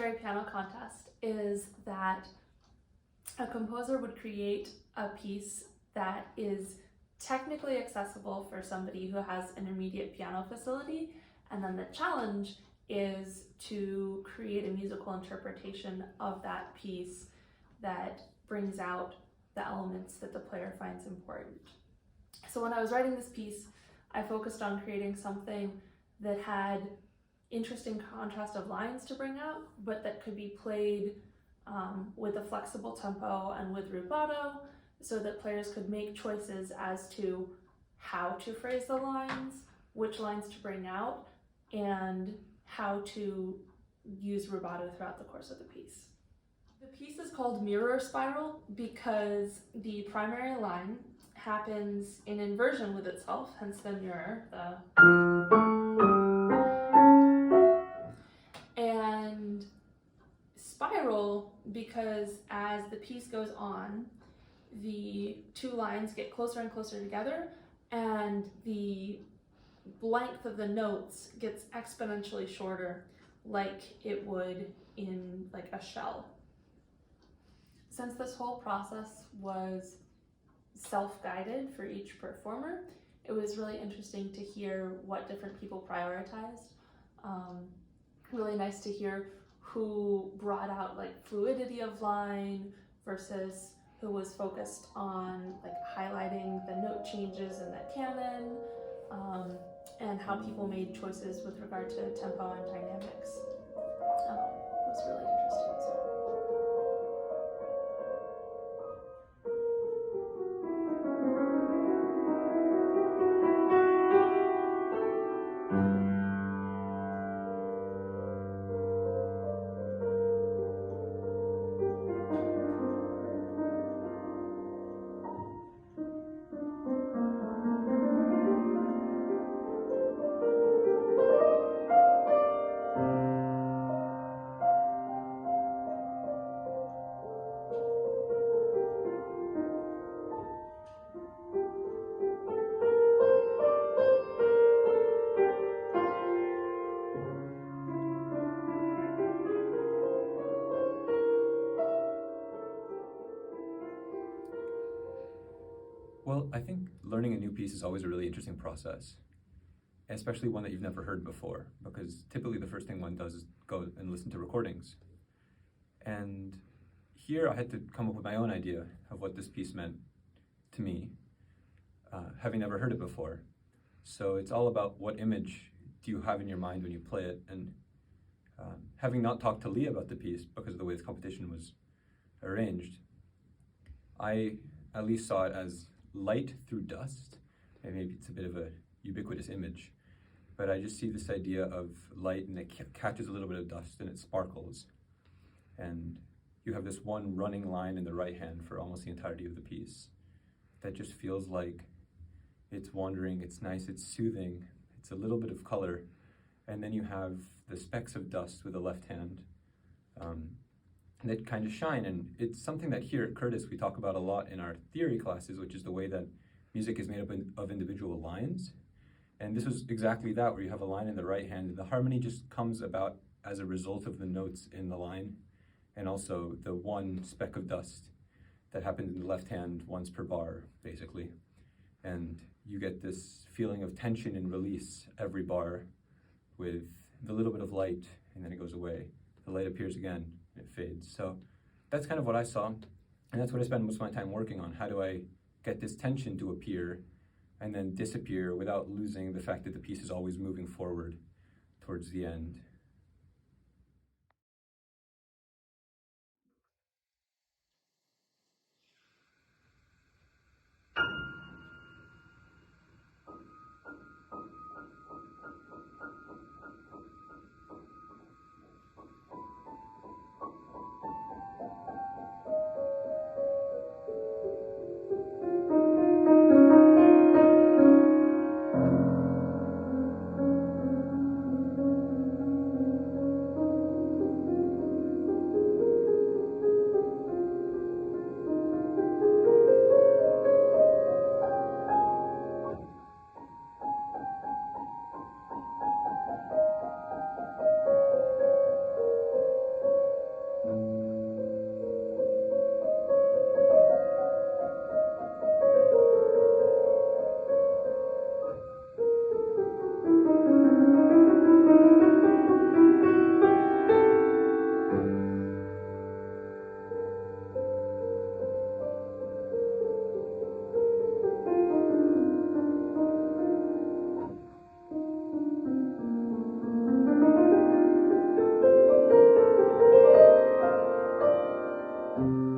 Cherry Piano Contest is that a composer would create a piece that is technically accessible for somebody who has intermediate piano facility, and then the challenge is to create a musical interpretation of that piece that brings out the elements that the player finds important. So when I was writing this piece, I focused on creating something that had interesting contrast of lines to bring out, but that could be played with a flexible tempo and with rubato, so that players could make choices as to how to phrase the lines, which lines to bring out, and how to use rubato throughout the course of the piece. The piece is called Mirror Spiral because the primary line happens in inversion with itself, hence the mirror, and spiral because as the piece goes on, the two lines get closer and closer together, and the length of the notes gets exponentially shorter, like it would in like a shell. Since this whole process was self-guided for each performer, it was really interesting to hear what different people prioritized. Really nice to hear who brought out like fluidity of line versus who was focused on like highlighting the note changes in the canon, and how people made choices with regard to tempo and dynamics. It was really interesting too. Well, I think learning a new piece is always a really interesting process, especially one that you've never heard before, because typically the first thing one does is go and listen to recordings. And here I had to come up with my own idea of what this piece meant to me, having never heard it before. So it's all about what image do you have in your mind when you play it, and having not talked to Leah about the piece because of the way the competition was arranged, I at least saw it as light through dust, and maybe it's a bit of a ubiquitous image, but I just see this idea of light and it catches a little bit of dust and it sparkles, and you have this one running line in the right hand for almost the entirety of the piece that just feels like it's wandering, it's nice, it's soothing, it's a little bit of color, and then you have the specks of dust with the left hand that kind of shine. And it's something that here at Curtis we talk about a lot in our theory classes, which is the way that music is made up of individual lines. And this was exactly that, where you have a line in the right hand and the harmony just comes about as a result of the notes in the line, and also the one speck of dust that happens in the left hand once per bar, basically. And you get this feeling of tension and release every bar with the little bit of light, and then it goes away. The light appears again, and it fades. So that's kind of what I saw, and that's what I spent most of my time working on. How do I get this tension to appear and then disappear without losing the fact that the piece is always moving forward towards the end? you.